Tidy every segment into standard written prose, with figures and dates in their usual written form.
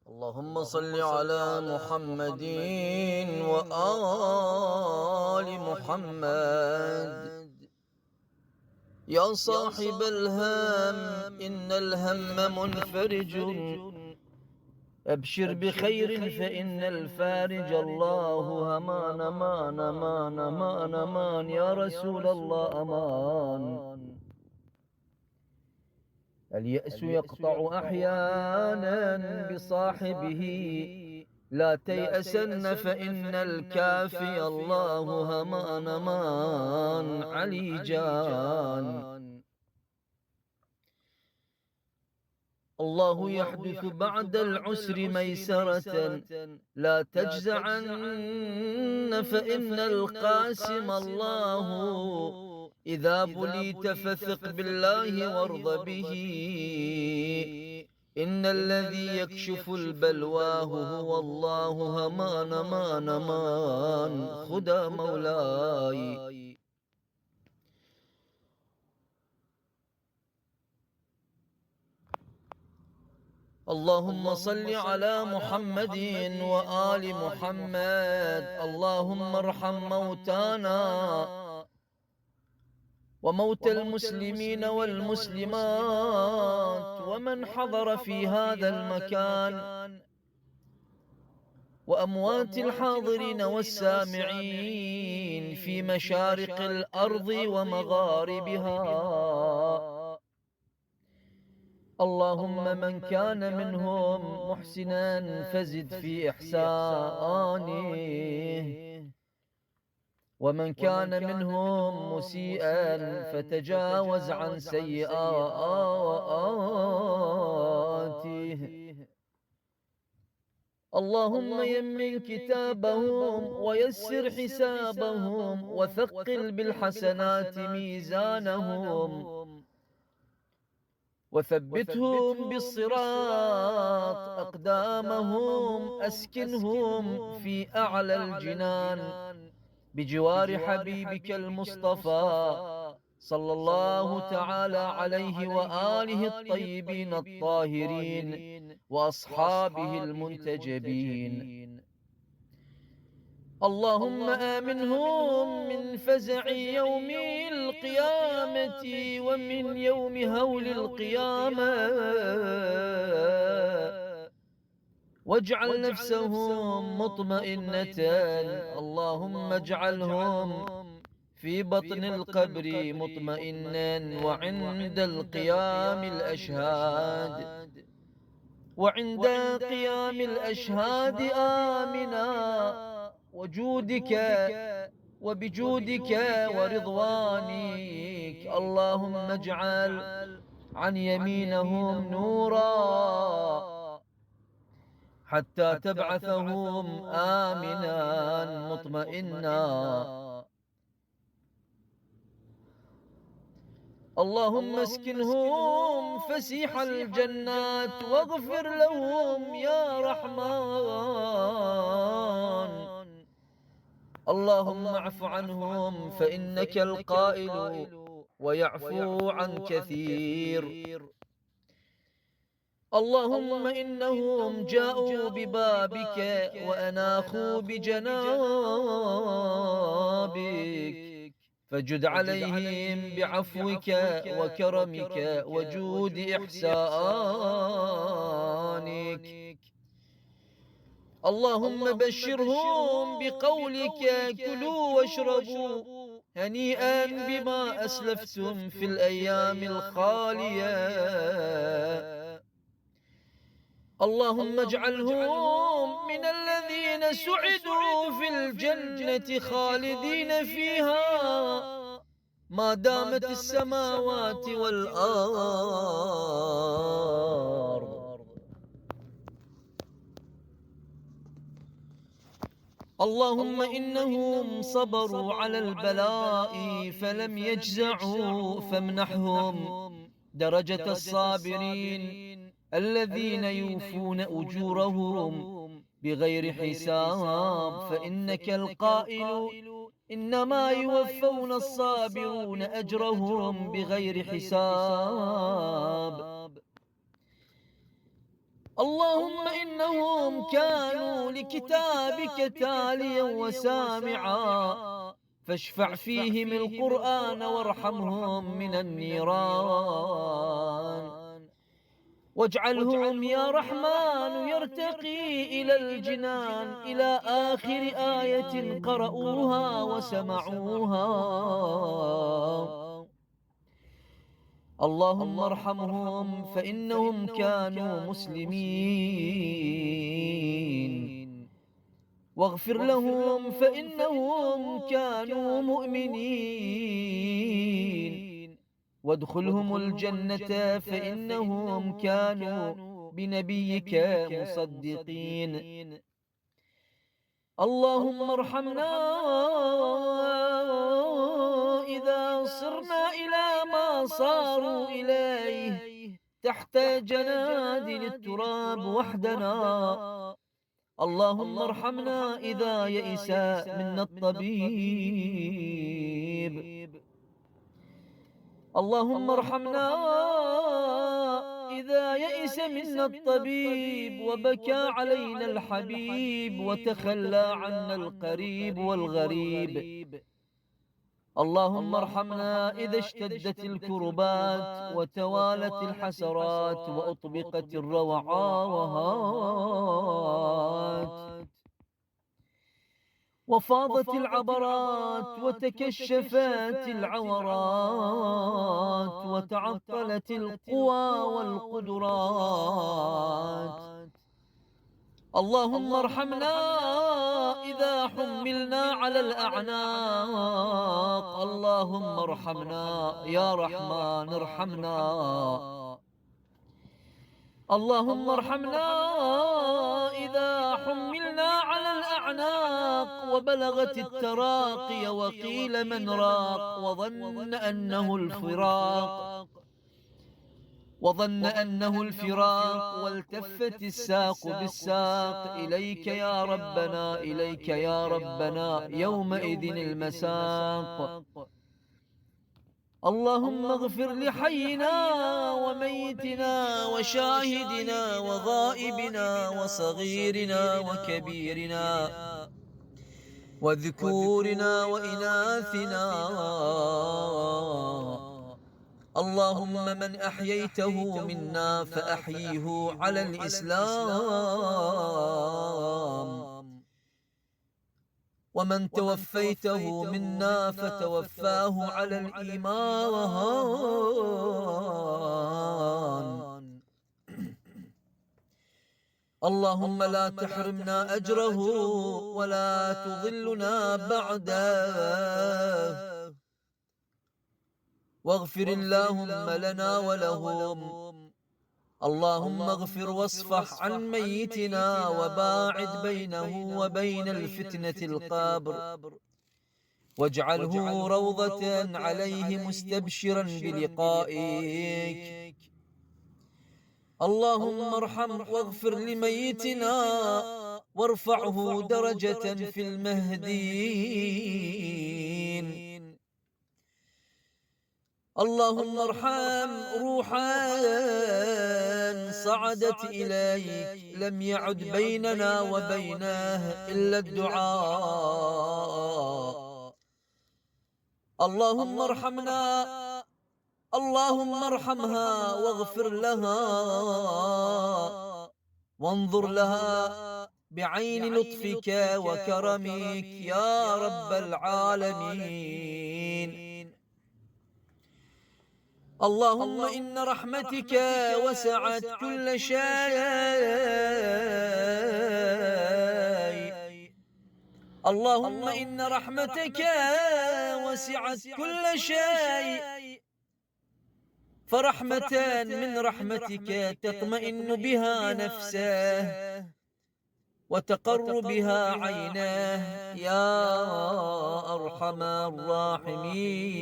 اللهم صل على محمد وآل محمد. يا صاحب الهم إن الهم منفرج، أبشر بخير فإن الفارج الله. أمان أمان أمان أمان أمان يا رسول الله أمان. اليأس يقطع أحيانا بصاحبه، لا تيأسن فإن الكافي الله. أمان أمان علي جان. الله يحدث بعد العسر ميسرة، لا تجزعن فإن القاسم الله. إذا بليت فثق بالله وارض به، إن الذي يكشف البلواه هو الله. أمان أمان أمان خدا مولاي. اللهم صل على محمد وآل محمد. اللهم ارحم موتانا وموتى المسلمين والمسلمات ومن حضر في هذا المكان، وأموات الحاضرين والسامعين في مشارق الأرض ومغاربها. اللهم من كان منهم محسنا فزد في إحسانه، ومن كان منهم مسيئا فتجاوز عن سيئاته. اللهم يمن كتابهم ويسر حسابهم وثقل بالحسنات ميزانهم، وثبتهم بالصراط أقدامهم. أسكنهم في أعلى الجنان بجوار حبيبك المصطفى صلى الله تعالى عليه وآله الطيبين الطاهرين وأصحابه المنتجبين. اللهم آمنهم من فزع يوم القيامة ومن يوم هول القيامة، واجعل نفسهم مطمئنة. اللهم اجعلهم في بطن القبر مطمئنا، وعند القيام الأشهاد وعند قيام الأشهاد آمنا. وجودك وبجودك ورضوانك اللهم اجعل عن يمينهم نورا حتى تبعثهم آمنا مطمئنا. اللهم اسكنهم فسيح الجنات واغفر لهم يا رحمن. اللهم اعف عنهم فإنك القائل ويعفو عن كثير. اللهم إنهم جاءوا ببابك وأناخوا بجنابك، فجد عليهم بعفوك وكرمك وجود إحسانك. اللهم بشرهم بقولك كلوا واشربوا هنيئا بما أسلفتم في الأيام الخالية. اللهم اجعلهم من الذين سعدوا في الجنة خالدين فيها ما دامت السماوات والأرض. اللهم إنهم صبروا على البلاء فلم يجزعوا، فامنحهم درجة الصابرين الذين يوفون أجورهم بغير حساب، فإنك القائل إنما يوفون الصابرون أجرهم بغير حساب. اللهم إنهم كانوا لكتابك تاليا وسامعا، فاشفع فيهم القرآن وارحمهم من النيران، واجعلهم يا رحمن يرتقي إلى الجنان إلى آخر آية قرأوها وسمعوها. اللهم ارحمهم فإنهم كانوا مسلمين، واغفر لهم فإنهم كانوا مؤمنين، وادخلهم الجنة فإنهم كانوا بنبيك مصدقين. اللهم ارحمنا إذا صرنا إلى ما صاروا إليه تحت جنادل التراب وحدنا. اللهم ارحمنا إذا يئس منا الطبيب. اللهم ارحمنا إذا يئس منا الطبيب وبكى علينا الحبيب وتخلى عنا القريب والغريب. اللهم ارحمنا إذا اشتدت الكربات وتوالت الحسرات وأطبقت الروعات وفاضت العبرات وتكشفت العورات وتعطلت القوى والقدرات. اللهم ارحمنا إذا حملنا على الأعناق. اللهم ارحمنا يا رحمن ارحمنا. اللهم ارحمنا إذا حملنا على الأعناق وبلغت التراقي وقيل من راق وظن أنه الفراق والتفت الساق بالساق. إليك يا ربنا إليك يا ربنا يومئذ المساق. اللهم اغفر لحينا وميتنا وشاهدنا وغائبنا وصغيرنا وكبيرنا وذكورنا وإناثنا. اللهم من أحييته منا فأحييه على الإسلام، ومن توفيته منا فتوفاه على الإيمان. اللهم لا تحرمنا أجره ولا تضلنا بعده، واغفر اللهم لنا ولهم. اللهم اغفر واصفح عن ميتنا وباعد بينه وبين الفتنة القبر، واجعله روضة عليه مستبشرا بلقائك. اللهم ارحم واغفر لميتنا وارفعه درجة في المهديين. اللهم ارحم روحا صعدت إليك لم يعد بيننا وبينه إلا الدعاء. اللهم ارحمنا، اللهم ارحمها واغفر لها وانظر لها بعين لطفك وكرمك يا رب العالمين. اللهم إن رحمتك وسعت كل شيء. اللهم إن رحمتك وسعت كل شيء، فرحمة من رحمتك تطمئن بها نفسه وتقر بها عيناه يا أرحم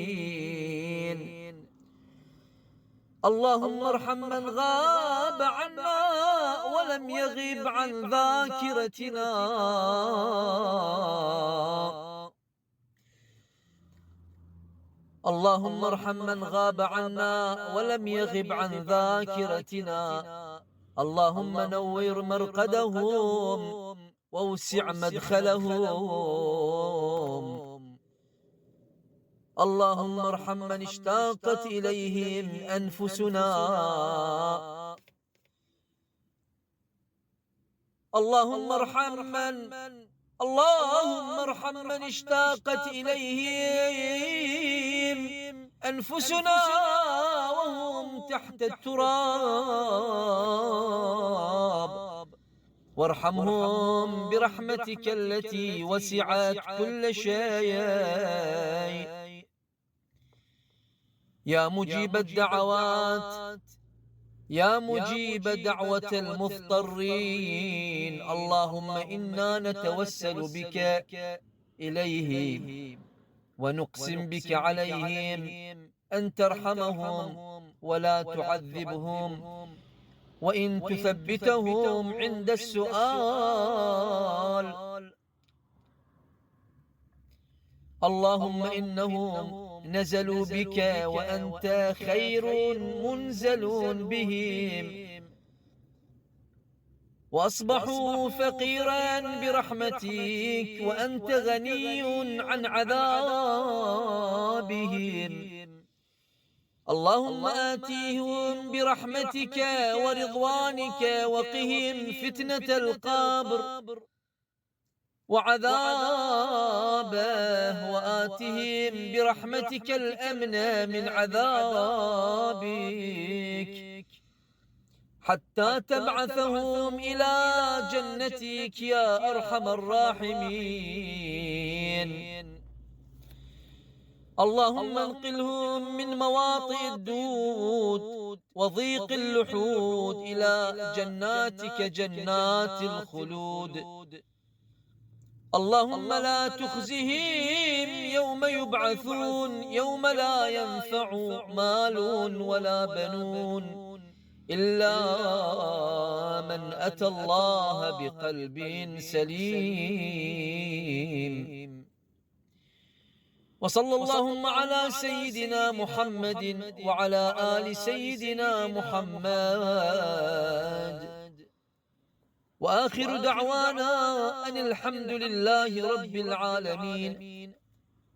الراحمين. اللهم ارحم من غاب عنا ولم يغب عن ذاكرتنا. اللهم ارحم من غاب عنا ولم يغب عن ذاكرتنا. اللهم نور مرقدهم ووسع مدخلهم. اللهم ارحم من اشتاقت إليهم أنفسنا. اللهم ارحم من اشتاقت إليهم أنفسنا وهم تحت التراب، وارحمهم برحمتك التي وسعت كل شيء. يا مجيب الدعوات، يا مجيب دعوة المضطرين، اللهم إنا نتوسل بك إليهم ونقسم بك عليهم أن ترحمهم ولا تعذبهم، وإن تثبتهم عند السؤال. اللهم إنهم نزلوا بك وأنت خير منزل بهم، وأصبحوا فقيرا برحمتك وأنت غني عن عذابهم. اللهم آتيهم برحمتك ورضوانك وقهم فتنة القبر وعذابه، وآتهم برحمتك الأمن من عذابك حتى تبعثهم إلى جنتك يا أرحم الراحمين. اللهم انقلهم من مواطئ الدود وضيق اللحود إلى جناتك جنات الخلود. اللهم لا تخزهم يوم يبعثون، يوم لا ينفع مال ولا بنون إلا من أتى الله بقلب سليم. وصلى اللهم على سيدنا محمد وعلى آل سيدنا محمد، وآخر دعوانا أن الحمد لله رب العالمين.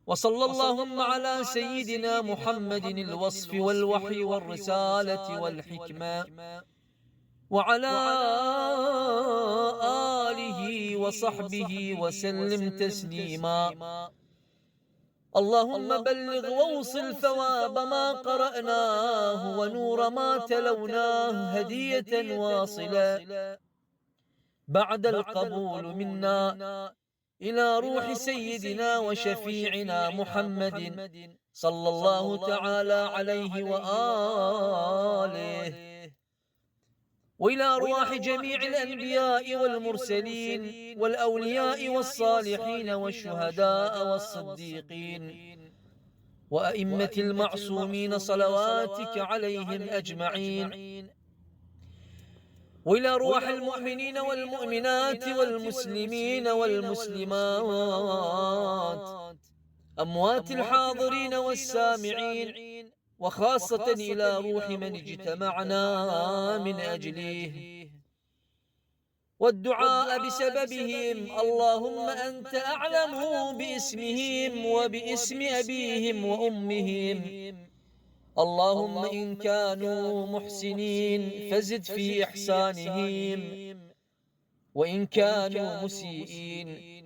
وصلى اللهم على سيدنا محمد الوصف والوحي والرسالة والحكمة، وعلى آله وصحبه وسلم تسليما. اللهم بلغ ووصل ثواب ما قرأناه ونور ما تلوناه هدية واصلة بعد القبول منا إلى روح سيدنا وشفيعنا محمد صلى الله تعالى عليه وآله، وإلى أرواح جميع الأنبياء والمرسلين والأولياء والصالحين والشهداء والصديقين وأئمة المعصومين صلواتك عليهم أجمعين، وإلى أرواح المؤمنين والمؤمنات والمسلمين والمسلمات أموات الحاضرين والسامعين، وخاصة إلى روح من اجتمعنا من أجله والدعاء بسببهم. اللهم أنت أعلم باسمهم وباسم أبيهم وأمهم. اللهم إن كانوا محسنين فزد في إحسانهم، وإن كانوا مسيئين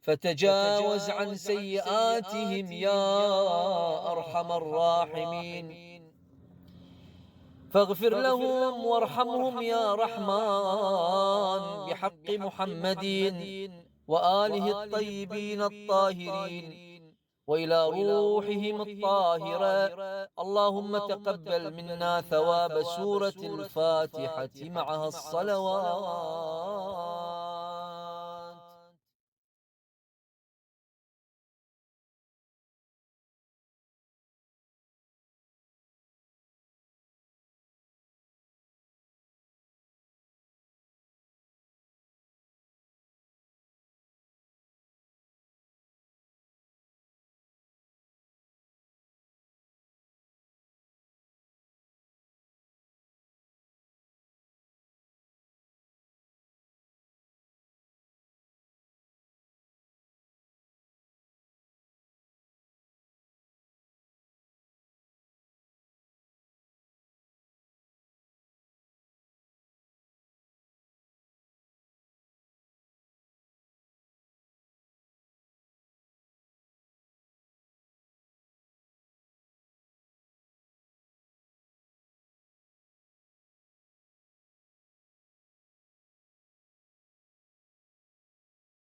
فتجاوز عن سيئاتهم يا أرحم الراحمين. فاغفر لهم وارحمهم يا رحمن بحق محمد وآله الطيبين الطاهرين وإلى روحهم الطاهرة. اللهم تقبل منا ثواب سورة الفاتحة معها الصلوات.